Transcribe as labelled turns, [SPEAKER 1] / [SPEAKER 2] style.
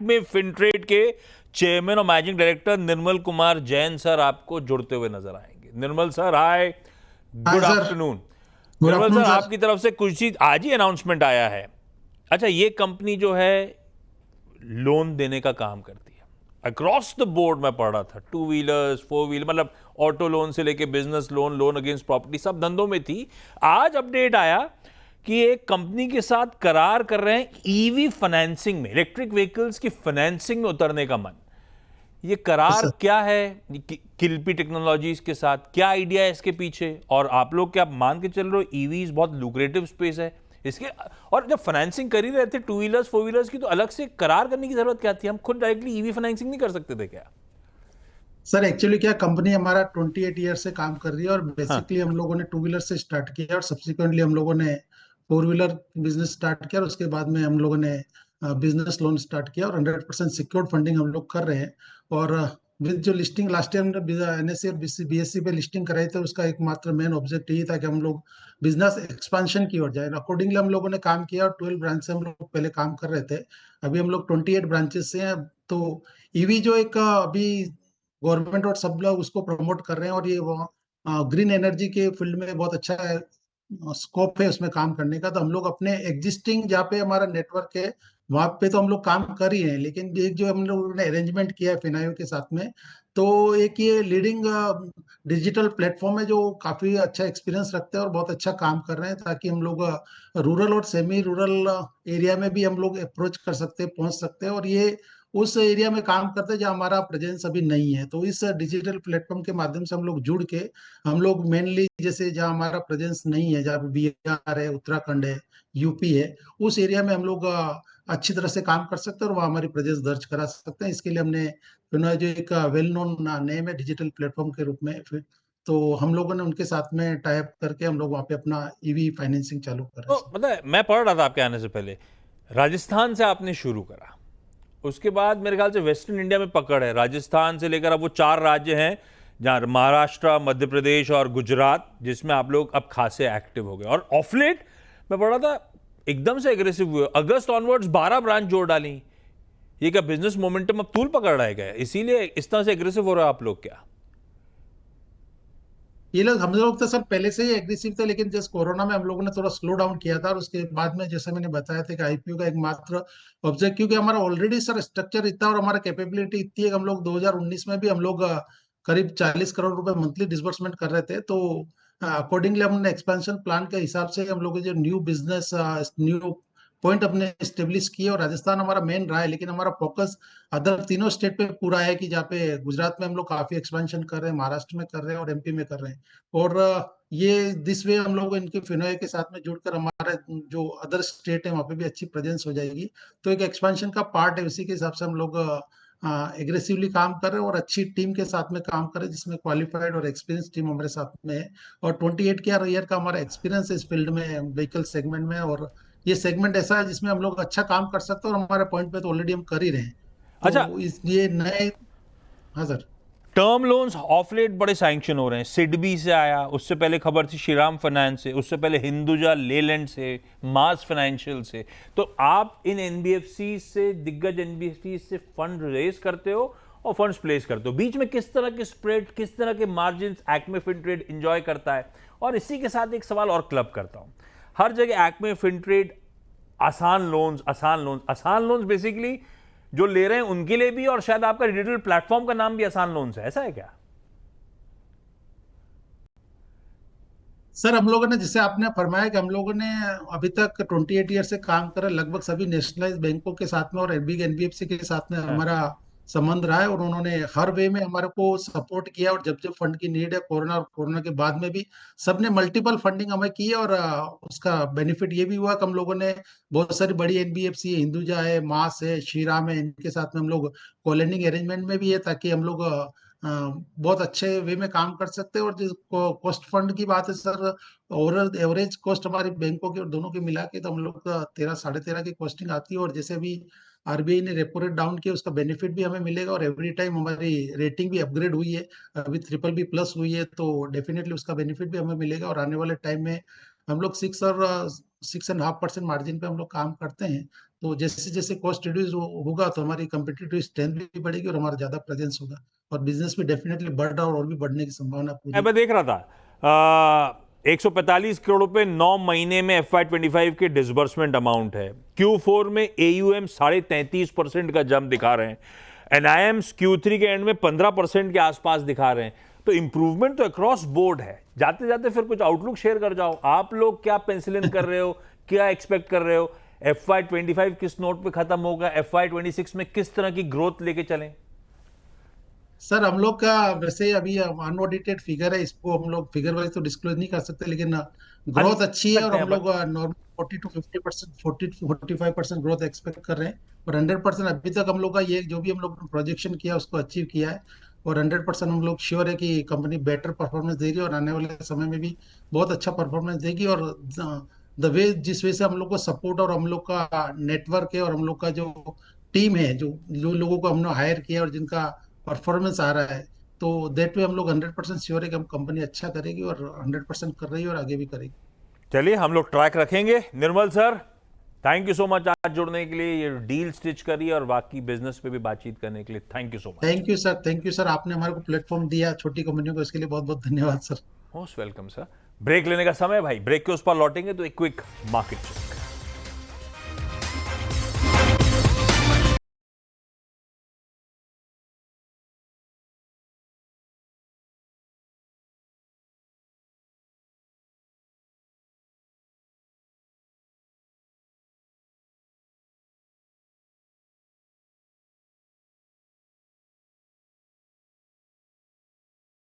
[SPEAKER 1] Acme फिनट्रेड के chairman और managing director Nirmal Kumar Jain sir आपको जुड़ते हुए नजर आएंगे। निर्मल सर, हाय,
[SPEAKER 2] हाँ
[SPEAKER 1] गुड
[SPEAKER 2] सर।
[SPEAKER 1] आफ्टरनून।
[SPEAKER 2] गुड
[SPEAKER 1] निर्मल
[SPEAKER 2] आफ्टरनून
[SPEAKER 1] सर,
[SPEAKER 2] सर।
[SPEAKER 1] आपकी तरफ से कुछ चीज आज ही अनाउंसमेंट आया है। अच्छा, ये कंपनी जो है लोन देने का काम करती है अक्रॉस द बोर्ड। मैं पढ़ रहा था, 2 व्हीलर्स, 4 व्हीलर, मतलब ऑटो लोन से लेके business loan, loan against property, सब धंधों में थी। आज अपडेट आया कि एक कंपनी के साथ करार कर रहे हैं ईवी फाइनेंसिंग में, इलेक्ट्रिक व्हीकल्स की फाइनेंसिंग में उतरने का मन। ये
[SPEAKER 2] यस
[SPEAKER 1] करार
[SPEAKER 2] सर।
[SPEAKER 1] क्या है किल्पी टेक्नोलॉजीज के साथ? क्या आइडिया है इसके पीछे? और आप लोग क्या मान के चल रहे हो ईवीज बहुत लुक्रेटिव स्पेस है इसके? और जब फाइनेंसिंग कर ही रहे थे 2 व्हीलर्स 4 व्हीलर्स की, तो अलग से करार करने की जरूरत क्या थी? हम खुद डायरेक्टली ईवी फाइनेंसिंग नहीं कर सकते थे क्या?
[SPEAKER 2] सर एक्चुअली क्या, कंपनी हमारा 28 ईयर से काम कर रही है और
[SPEAKER 1] हाँ।
[SPEAKER 2] बेसिकली हम लोगों ने 2 व्हीलर से स्टार्ट किया और सब्सिक्वेंटली हम लोगों ने 4 व्हीलर बिजनेस स्टार्ट किया और उसके बाद में हम लोगों ने बिजनेस लोन स्टार्ट किया और 100% सिक्योर्ड फंडिंग हम लोग कर रहे हैं। और विद जो लिस्टिंग लास्ट ईयर हमने एनएससी और बीएससी पे लिस्टिंग कराई थी, उसका एकमात्र मेन ऑब्जेक्ट यही था कि हम लोग बिजनेस एक्सपेंशन की ओर जाए। अकॉर्डिंगली हम लोगों ने काम किया और 12 ब्रांच से हम लोग पहले काम कर रहे थे। अभी हम लोग 28 ब्रांचेस से हैं। तो ईवी जो एक अभी गवर्नमेंट और सब लोग उसको प्रमोट कर रहे हैं और ये ग्रीन एनर्जी के फील्ड में बहुत अच्छा स्कोप है उसमें काम करने का। तो हम लोग अपने एग्जिस्टिंग जहाँ पे हमारा नेटवर्क है वहां पे तो हम लोग काम कर ही रहे हैं, लेकिन एक जो हम लोग ने अरेंजमेंट किया है फिनायो के साथ में, तो एक ये लीडिंग डिजिटल प्लेटफॉर्म है जो काफी अच्छा एक्सपीरियंस रखते हैं और बहुत अच्छा काम कर रहे हैं, ताकि हम लोग रूरल और सेमी रूरल एरिया में भी हम लोग अप्रोच कर सकते हैं, पहुंच सकते हैं। और ये उस एरिया में काम करते हैं जहाँ हमारा प्रेजेंस अभी नहीं है। तो इस डिजिटल प्लेटफॉर्म के माध्यम से हम लोग जुड़ के हम लोग मेनली जैसे जहाँ हमारा प्रेजेंस नहीं है, जहाँ बिहार है, उत्तराखंड है, यूपी है, उस एरिया में हम लोग अच्छी तरह से काम कर सकते हैं और वहाँ हमारी प्रेजेंस दर्ज करा सकते हैं। इसके लिए हमने जो एक वेल नोन नेम है डिजिटल प्लेटफॉर्म के रूप में, फिर तो हम लोगों ने उनके साथ में टाई अप करके हम लोग वहाँ पे अपना ईवी फाइनेंसिंग चालू कर रहे हैं
[SPEAKER 1] तो
[SPEAKER 2] सर।
[SPEAKER 1] मतलब मैं पढ़ रहा था आपके आने से पहले, राजस्थान से आपने शुरू करा, उसके बाद मेरे ख्याल से वेस्टर्न इंडिया में पकड़ है, राजस्थान से लेकर अब वो 4 राज्य हैं जहां महाराष्ट्र, मध्य प्रदेश और गुजरात, जिसमें आप लोग अब खासे एक्टिव हो गए। और ऑफ लेट मैं पढ़ रहा था एकदम से एग्रेसिव हुए, अगस्त ऑनवर्ड्स 12 ब्रांच जोड़ डाली। ये क्या बिजनेस मोमेंटम अब तूल पकड़ रहा है क्या? इसीलिए इस तरह से एग्रेसिव हो रहा है आप लोग क्या?
[SPEAKER 2] ये लोग हम लोग तो सर पहले से ही एग्रेसिव थे, लेकिन जैसे कोरोना में हम लोगों ने थोड़ा स्लो डाउन किया था और उसके बाद में जैसे मैंने बताया था कि आईपीओ का एकमात्र ऑब्जेक्ट, क्योंकि हमारा ऑलरेडी सर स्ट्रक्चर इतना और हमारा कैपेबिलिटी इतनी है कि हम लोग 2019 में भी हम लोग करीब 40 करोड़ रुपए मंथली डिसबर्समेंट कर रहे थे। तो अकॉर्डिंगली हमने एक्सपेंशन प्लान के हिसाब से हम लोग जो न्यू बिजनेस न्यू पॉइंट अपने स्टेब्लिश किए और राजस्थान हमारा मेन रहा है, लेकिन हमारा फोकस अदर तीनों स्टेट पे पूरा है कि जहाँ पे गुजरात में हम लोग काफी एक्सपेंशन कर रहे हैं, महाराष्ट्र में कर रहे हैं और एमपी में कर रहे हैं। और ये दिस वे हम लोग इनके फिनोए के साथ में जुड़कर हमारा जो अदर स्टेट है वहाँ पे भी अच्छी प्रेजेंस हो जाएगी। तो एक एक्सपेंशन का पार्ट है, उसी के हिसाब से हम लोग एग्रेसिवली काम कर रहे हैं और अच्छी टीम के साथ में काम कर रहे हैं जिसमें क्वालिफाइड और एक्सपीरियंस टीम हमारे साथ में है। और 28 ईयर का हमारा एक्सपीरियंस है इस फील्ड में, व्हीकल सेगमेंट में। और ये सेगमेंट ऐसा है जिसमें हम लोग अच्छा काम कर सकते हैं और हमारे पॉइंट पे तो ऑलरेडी हम कर ही रहे हैं।
[SPEAKER 1] अच्छा,
[SPEAKER 2] तो इस ये नए। हाँ sir.
[SPEAKER 1] Term loans of late बड़े सैंक्शन हो रहे हैं। सिडबी से आया, उससे पहले खबर थी श्रीराम फाइनेंस से, उससे पहले हिंदुजा लेलैंड से, मास फाइनेंशियल से। तो आप इन एनबीएफसी से, दिग्गज एनबीएफसी से फंड रेज करते हो और फंड्स प्लेस करते हो। बीच में किस तरह के स्प्रेड, किस तरह के मार्जिन एक्मे फिनट्रेड एंजॉय करता है? और इसी के साथ एक सवाल और क्लब करता हूं, हर जगह एक्मे फिनट्रेड आसान लोन्स, आसान लोन्स, आसान लोन्स बेसिकली जो ले रहे हैं उनके लिए भी, और शायद आपका डिजिटल प्लेटफॉर्म का नाम भी आसान लोन्स है, ऐसा है क्या?
[SPEAKER 2] सर हम लोगों ने, जैसे आपने फरमाया कि हम लोगों ने अभी तक 28 ईयर से काम कर लगभग सभी नेशनलाइज बैंकों के साथ में और एनबीएफसी के साथ में
[SPEAKER 1] हाँ।
[SPEAKER 2] हमारा संबंध रहा है और उन्होंने हर वे में हमारे को सपोर्ट किया। और जब जब फंड की नीड है, कोरोना और कोरोना के बाद में भी सबने मल्टीपल फंडिंग हमें की है। और उसका बेनिफिट ये भी हुआ कि हम लोगों ने बहुत सारी बड़ी एनबीएफसी है, हिंदुजा है, मास है, श्रीराम है, इनके साथ में हम लोग कोलैंडिंग अरेंजमेंट में भी है, ताकि हम लोग बहुत अच्छे वे में काम कर सकते हैं। और जिस कॉस्ट फंड की बात है सर, ओवरऑल एवरेज कॉस्ट हमारी बैंकों की और दोनों की मिला के तो हम लोग का 13 साढ़े 13 की कॉस्टिंग आती है। और जैसे अभी आरबीआई ने रेपो रेट डाउन किया, उसका बेनिफिट भी हमें मिलेगा और एवरी टाइम हमारी रेटिंग भी अपग्रेड हुई है, अभी BBB+ हुई है, तो डेफिनेटली उसका बेनिफिट भी हमें मिलेगा। और आने वाले टाइम में हम लोग 6.5% मार्जिन पे हम लोग काम करते हैं। तो जैसे जैसे कॉस्ट रिड्यूस होगा तो हमारी कंपिटिटिव स्ट्रेंथ भी बढ़ेगी और हमारा ज्यादा प्रेजेंस होगा और बिजनेस भी डेफिनेटली बढ़ रहा और भी बढ़ने की संभावना पूरी।
[SPEAKER 1] मैं देख रहा था 145 करोड़ रुपए 9 महीने में FY25 के डिसबर्समेंट अमाउंट है। Q4 में AUM 33.5% का जंप दिखा रहे हैं। NIMs Q3 के एंड में 15% के आसपास दिखा रहे हैं। तो इंप्रूवमेंट तो अक्रॉस बोर्ड है। जाते जाते फिर कुछ आउटलुक शेयर कर जाओ, आप लोग क्या पेंसिल इन कर रहे हो, क्या एक्सपेक्ट कर रहे हो? FY25 किस नोट पे खत्म होगा, FY26 में किस तरह की ग्रोथ लेके चलें?
[SPEAKER 2] सर हम लोग का वैसे अभी अनऑडिटेड फिगर है, इसको हम लोग फिगर वाइज तो डिस्क्लोज नहीं कर सकते, लेकिन ग्रोथ अच्छी है और
[SPEAKER 1] सकते हैं
[SPEAKER 2] हम लोग normal 40 to 50%, 40 to 45% growth expect कर रहे हैं। और 100% अभी तक हम लोग का ये जो भी हम लोग प्रोजेक्शन किया उसको अचीव किया है। और 100% हम लोग श्योर है कि कंपनी बेटर परफॉर्मेंस देगी और आने वाले समय में भी बहुत अच्छा परफॉर्मेंस देगी। और द वे जिस वे से हम लोग को सपोर्ट और हम लोग का नेटवर्क है और हम लोग का जो टीम है, जो जो लोगों को हमने हायर किया और जिनका परफॉर्मेंस आ रहा है, तो दैट वे हम लोग 100% श्योर है कि हम कंपनी अच्छा करेगी और 100% कर रही है और आगे भी करेगी।
[SPEAKER 1] चलिए हम लोग ट्रैक रखेंगे। Nirmal sir, thank you so much आज जुड़ने के लिए, ये डील स्टिच करी और बाकी बिजनेस पे भी बातचीत करने के लिए thank you so much.
[SPEAKER 2] Thank you sir, thank you sir, आपने हमारे को प्लेटफॉर्म दिया छोटी कंपनियों को, इसके लिए बहुत बहुत धन्यवाद sir.
[SPEAKER 1] Most welcome sir. Break लेने का समय भाई, ब्रेक के उस पर लौटेंगे तो एक क्विक मार्केट चेक।